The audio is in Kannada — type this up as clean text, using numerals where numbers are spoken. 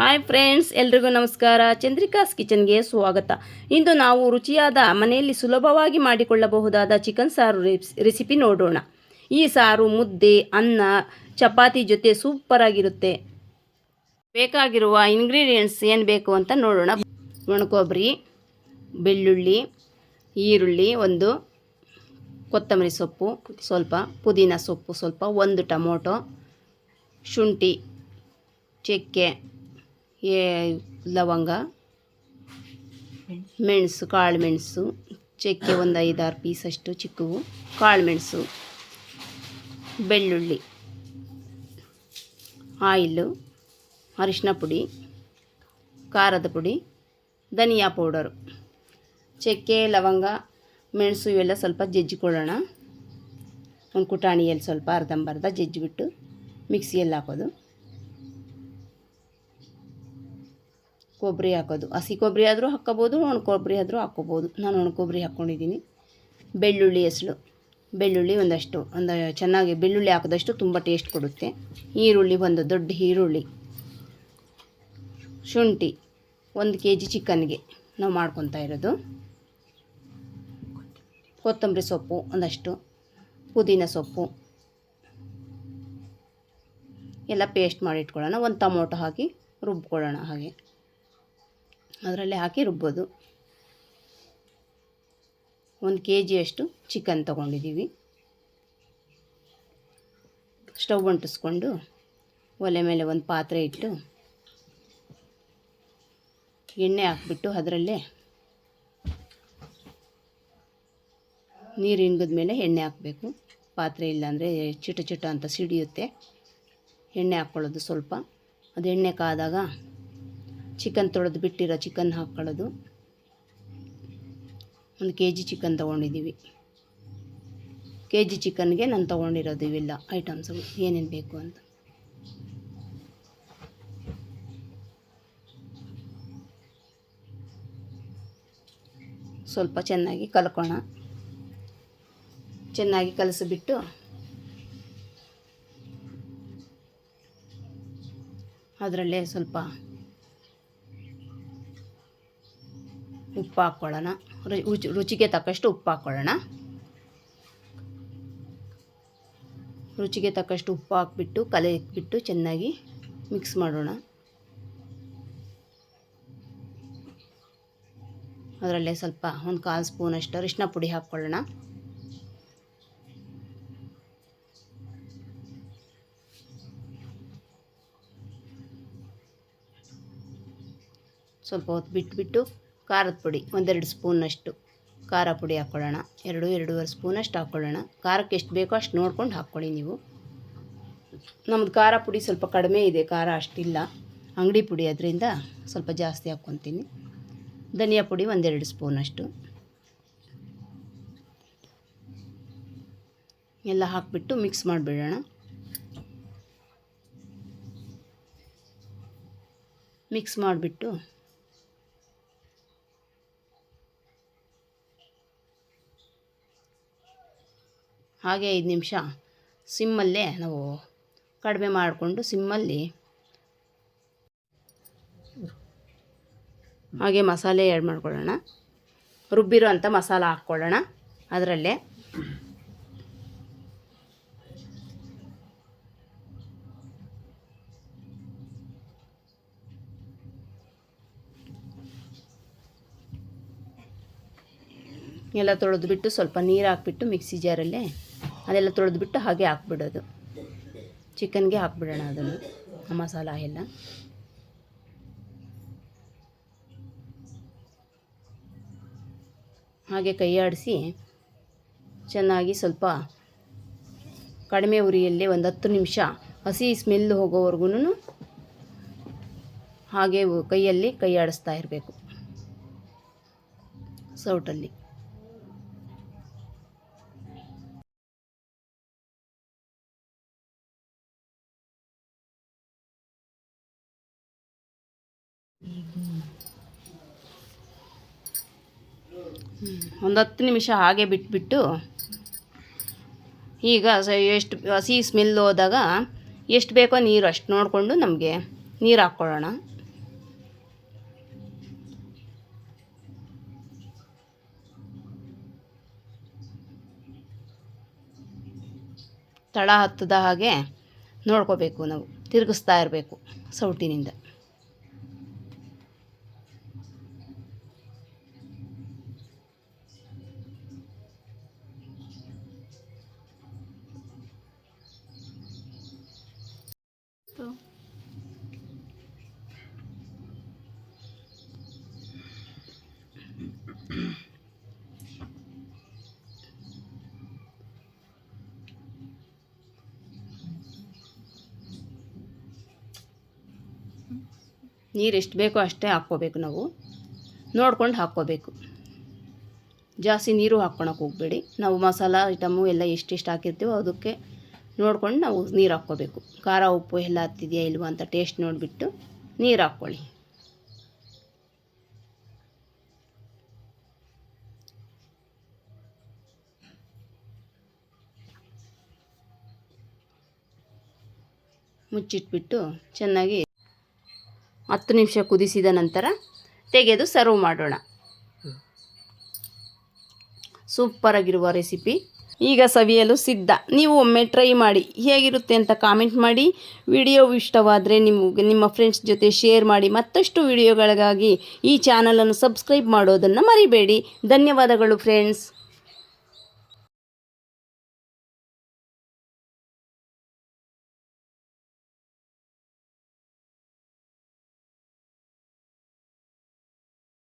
ಹಾಯ್ ಫ್ರೆಂಡ್ಸ್, ಎಲ್ರಿಗೂ ನಮಸ್ಕಾರ. ಚಂದ್ರಿಕಾಸ್ ಕಿಚನ್ಗೆ ಸ್ವಾಗತ. ಇಂದು ನಾವು ರುಚಿಯಾದ ಮನೆಯಲ್ಲಿ ಸುಲಭವಾಗಿ ಮಾಡಿಕೊಳ್ಳಬಹುದಾದ ಚಿಕನ್ ಸಾರು ರೆಸಿಪಿ ನೋಡೋಣ. ಈ ಸಾರು ಮುದ್ದೆ, ಅನ್ನ, ಚಪಾತಿ ಜೊತೆ ಸೂಪರ್ ಆಗಿರುತ್ತೆ. ಬೇಕಾಗಿರುವ ಇಂಗ್ರೀಡಿಯೆಂಟ್ಸ್ ಏನು ಬೇಕು ಅಂತ ನೋಡೋಣ. ಒಣಕೊಬ್ಬರಿ, ಬೆಳ್ಳುಳ್ಳಿ, ಈರುಳ್ಳಿ ಒಂದು, ಕೊತ್ತಂಬರಿ ಸೊಪ್ಪು ಸ್ವಲ್ಪ, ಪುದೀನ ಸೊಪ್ಪು ಸ್ವಲ್ಪ, ಒಂದು ಟೊಮೊಟೊ, ಶುಂಠಿ, ಚಕ್ಕೆ, ಲವಂಗ, ಮೆಣಸು, ಕಾಳು ಮೆಣಸು, ಚಕ್ಕೆ ಒಂದು 5-6 ಪೀಸಷ್ಟು ಚಿಕ್ಕವು, ಕಾಳು ಮೆಣಸು, ಬೆಳ್ಳುಳ್ಳಿ, ಆಯಿಲು, ಅರಿಶಿನ ಪುಡಿ, ಖಾರದ ಪುಡಿ, ಧನಿಯಾ ಪೌಡರು. ಚಕ್ಕೆ, ಲವಂಗ, ಮೆಣಸು ಇವೆಲ್ಲ ಸ್ವಲ್ಪ ಜಜ್ಜಿಕೊಳ್ಳೋಣ. ಒಂದು ಕುಟಾಣಿಯಲ್ಲಿ ಸ್ವಲ್ಪ ಅರ್ಧಂಬರ್ಧ ಜಜ್ಜಿಬಿಟ್ಟು ಮಿಕ್ಸಿಯಲ್ಲಿ ಹಾಕೋದು. ಕೊಬ್ಬರಿ ಹಾಕೋದು. ಹಸಿ ಕೊಬ್ಬರಿ ಆದರೂ ಹಾಕ್ಕೋಬೋದು, ಒಣ ಕೊಬ್ಬರಿ ಆದರೂ ಹಾಕ್ಕೋಬೋದು. ನಾನು ಒಣ ಕೊಬ್ಬರಿ ಹಾಕ್ಕೊಂಡಿದ್ದೀನಿ. ಬೆಳ್ಳುಳ್ಳಿ ಹೆಸಳು, ಬೆಳ್ಳುಳ್ಳಿ ಒಂದು ಚೆನ್ನಾಗಿ ಬೆಳ್ಳುಳ್ಳಿ ಹಾಕಿದಷ್ಟು ತುಂಬ ಟೇಸ್ಟ್ ಕೊಡುತ್ತೆ. ಈರುಳ್ಳಿ ಒಂದು ದೊಡ್ಡ ಈರುಳ್ಳಿ, ಶುಂಠಿ 1 kg ಚಿಕನ್ಗೆ ನಾವು ಮಾಡ್ಕೊತಾ ಇರೋದು, ಕೊತ್ತಂಬರಿ ಸೊಪ್ಪು ಒಂದಷ್ಟು, ಪುದೀನ ಸೊಪ್ಪು ಎಲ್ಲ ಪೇಸ್ಟ್ ಮಾಡಿ ಇಟ್ಕೊಳ್ಳೋಣ. ಒಂದು ಟೊಮೊಟೊ ಹಾಕಿ ರುಬ್ಕೊಳ್ಳೋಣ. ಹಾಗೆ ಅದರಲ್ಲೇ ಹಾಕಿ ರುಬ್ಬೋದು. 1 kg ಅಷ್ಟು ಚಿಕನ್ ತೊಗೊಂಡಿದ್ದೀವಿ. ಸ್ಟವ್ ಅಂಟಿಸ್ಕೊಂಡು ಒಲೆ ಮೇಲೆ ಒಂದು ಪಾತ್ರೆ ಇಟ್ಟು ಎಣ್ಣೆ ಹಾಕ್ಬಿಟ್ಟು ಅದರಲ್ಲೇ ನೀರು ಇಂಗಿದ ಮೇಲೆ ಎಣ್ಣೆ ಹಾಕಬೇಕು. ಪಾತ್ರೆ ಇಲ್ಲಾಂದರೆ ಚಿಟ ಅಂತ ಸಿಡಿಯುತ್ತೆ. ಎಣ್ಣೆ ಹಾಕ್ಕೊಳ್ಳೋದು ಸ್ವಲ್ಪ. ಅದು ಎಣ್ಣೆ ಕಾದಾಗ ಚಿಕನ್ ತೊಳೆದು ಬಿಟ್ಟಿರೋ ಚಿಕನ್ ಹಾಕ್ಕೊಳ್ಳೋದು. 1 kg ಚಿಕನ್ ತೊಗೊಂಡಿದ್ದೀವಿ. kg ಚಿಕನ್ಗೆ ನಾನು ತೊಗೊಂಡಿರೋದು ಇವೆಲ್ಲ ಐಟಮ್ಸು ಏನೇನು ಬೇಕು ಅಂತ. ಸ್ವಲ್ಪ ಚೆನ್ನಾಗಿ ಕಲ್ಕೋಣ. ಚೆನ್ನಾಗಿ ಕಲಸಿಬಿಟ್ಟು ಅದರಲ್ಲೇ ಸ್ವಲ್ಪ ಉಪ್ಪು ಹಾಕ್ಕೊಳ್ಳೋಣ. ರುಚಿಗೆ ತಕ್ಕಷ್ಟು ಉಪ್ಪು ಹಾಕ್ಕೊಳ್ಳೋಣ. ರುಚಿಗೆ ತಕ್ಕಷ್ಟು ಉಪ್ಪು ಹಾಕ್ಬಿಟ್ಟು ಕಲಕಿಬಿಟ್ಟು ಚೆನ್ನಾಗಿ ಮಿಕ್ಸ್ ಮಾಡೋಣ. ಅದರಲ್ಲೇ ಸ್ವಲ್ಪ ಒಂದು 1/4 ಸ್ಪೂನಷ್ಟು ಅರಿಶಿನ ಪುಡಿ ಹಾಕ್ಕೊಳ್ಳೋಣ. ಸ್ವಲ್ಪ ಹೊತ್ತು ಬಿಟ್ಬಿಟ್ಟು ಖಾರದ ಪುಡಿ 1-2 ಸ್ಪೂನಷ್ಟು ಖಾರ ಪುಡಿ ಹಾಕ್ಕೊಳ್ಳೋಣ. 2-2.5 ಸ್ಪೂನಷ್ಟು ಹಾಕ್ಕೊಳ್ಳೋಣ. ಖಾರಕ್ಕೆ ಎಷ್ಟು ಬೇಕೋ ಅಷ್ಟು ನೋಡ್ಕೊಂಡು ಹಾಕ್ಕೊಳ್ಳಿ ನೀವು. ನಮ್ಮದು ಖಾರ ಪುಡಿ ಸ್ವಲ್ಪ ಕಡಿಮೆ ಇದೆ, ಖಾರ ಅಷ್ಟಿಲ್ಲ, ಅಂಗಡಿ ಪುಡಿ, ಅದರಿಂದ ಸ್ವಲ್ಪ ಜಾಸ್ತಿ ಹಾಕ್ಕೊತೀನಿ. ಧನಿಯಾ ಪುಡಿ 1-2 ಸ್ಪೂನಷ್ಟು ಎಲ್ಲ ಹಾಕಿಬಿಟ್ಟು ಮಿಕ್ಸ್ ಮಾಡಿಬಿಡೋಣ. ಮಿಕ್ಸ್ ಮಾಡಿಬಿಟ್ಟು ಹಾಗೆ 5 ನಿಮಿಷ ಸಿಮ್ಮಲ್ಲೇ ನಾವು ಕಡಿಮೆ ಮಾಡಿಕೊಂಡು ಸಿಮ್ಮಲ್ಲಿ ಹಾಗೆ ಮಸಾಲೆ ಆ್ಯಡ್ ಮಾಡ್ಕೊಳ್ಳೋಣ. ರುಬ್ಬಿರೋ ಅಂಥ ಮಸಾಲ ಹಾಕ್ಕೊಳ್ಳೋಣ. ಅದರಲ್ಲೇ ಎಲ್ಲ ತೊಳೆದ್ಬಿಟ್ಟು ಸ್ವಲ್ಪ ನೀರು ಹಾಕ್ಬಿಟ್ಟು ಮಿಕ್ಸಿ ಜಾರಲ್ಲೇ ಅದೆಲ್ಲ ತೊಳೆದ್ಬಿಟ್ಟು ಹಾಗೆ ಹಾಕ್ಬಿಡೋದು. ಚಿಕನ್ಗೆ ಹಾಕ್ಬಿಡೋಣ ಅದನ್ನು, ಆ ಮಸಾಲ ಎಲ್ಲ. ಹಾಗೆ ಕೈ ಆಡಿಸಿ ಚೆನ್ನಾಗಿ ಸ್ವಲ್ಪ ಕಡಿಮೆ ಉರಿಯಲ್ಲಿ ಒಂದು 10 ನಿಮಿಷ ಹಸಿ ಸ್ಮೆಲ್ ಹೋಗೋವರೆಗೂ ಹಾಗೆ ಕೈಯಲ್ಲಿ ಕೈ ಆಡಿಸ್ತಾ ಇರಬೇಕು, ಸೌಟಲ್ಲಿ. ಒಂದು 10 ನಿಮಿಷ ಹಾಗೆ ಬಿಟ್ಬಿಟ್ಟು ಈಗ ಎಷ್ಟು ಹಸಿ ಸ್ಮೆಲ್ ಹೋದಾಗ ಎಷ್ಟು ಬೇಕೋ ನೀರು ಅಷ್ಟು ನೋಡಿಕೊಂಡು ನಮಗೆ ನೀರು ಹಾಕ್ಕೊಳ್ಳೋಣ. ತಳ ಹತ್ತದ ಹಾಗೆ ನೋಡ್ಕೋಬೇಕು, ನಾವು ತಿರುಗಿಸ್ತಾ ಇರಬೇಕು ಸೌಟಿನಿಂದ. ನೀರು ಎಷ್ಟು ಬೇಕೋ ಅಷ್ಟೇ ಹಾಕ್ಕೋಬೇಕು, ನಾವು ನೋಡ್ಕೊಂಡು ಹಾಕ್ಕೋಬೇಕು. ಜಾಸ್ತಿ ನೀರು ಹಾಕ್ಕೊಳಕ್ಕೆ ಹೋಗಬೇಡಿ. ನಾವು ಮಸಾಲ ಐಟಮು ಎಲ್ಲ ಎಷ್ಟೆಷ್ಟು ಹಾಕಿರ್ತೀವೋ ಅದಕ್ಕೆ ನೋಡ್ಕೊಂಡು ನಾವು ನೀರು ಹಾಕ್ಕೋಬೇಕು. ಖಾರ ಉಪ್ಪು ಎಲ್ಲ ಹತ್ತಿದೆಯಾ ಇಲ್ವಾ ಅಂತ ಟೇಸ್ಟ್ ನೋಡಿಬಿಟ್ಟು ನೀರು ಹಾಕ್ಕೊಳ್ಳಿ. ಮುಚ್ಚಿಟ್ಬಿಟ್ಟು ಚೆನ್ನಾಗಿ 10 ನಿಮಿಷ ಕುದಿಸಿದ ನಂತರ ತೆಗೆದು ಸರ್ವ್ ಮಾಡೋಣ. ಸೂಪರಾಗಿರುವ ರೆಸಿಪಿ ಈಗ ಸವಿಯಲು ಸಿದ್ಧ. ನೀವು ಒಮ್ಮೆ ಟ್ರೈ ಮಾಡಿ, ಹೇಗಿರುತ್ತೆ ಅಂತ ಕಾಮೆಂಟ್ ಮಾಡಿ. ವಿಡಿಯೋ ಇಷ್ಟವಾದರೆ ನಿಮ್ಮ ಫ್ರೆಂಡ್ಸ್ ಜೊತೆ ಶೇರ್ ಮಾಡಿ. ಮತ್ತಷ್ಟು ವಿಡಿಯೋಗಳಿಗಾಗಿ ಈ ಚಾನಲನ್ನು ಸಬ್ಸ್ಕ್ರೈಬ್ ಮಾಡೋದನ್ನು ಮರಿಬೇಡಿ. ಧನ್ಯವಾದಗಳು ಫ್ರೆಂಡ್ಸ್.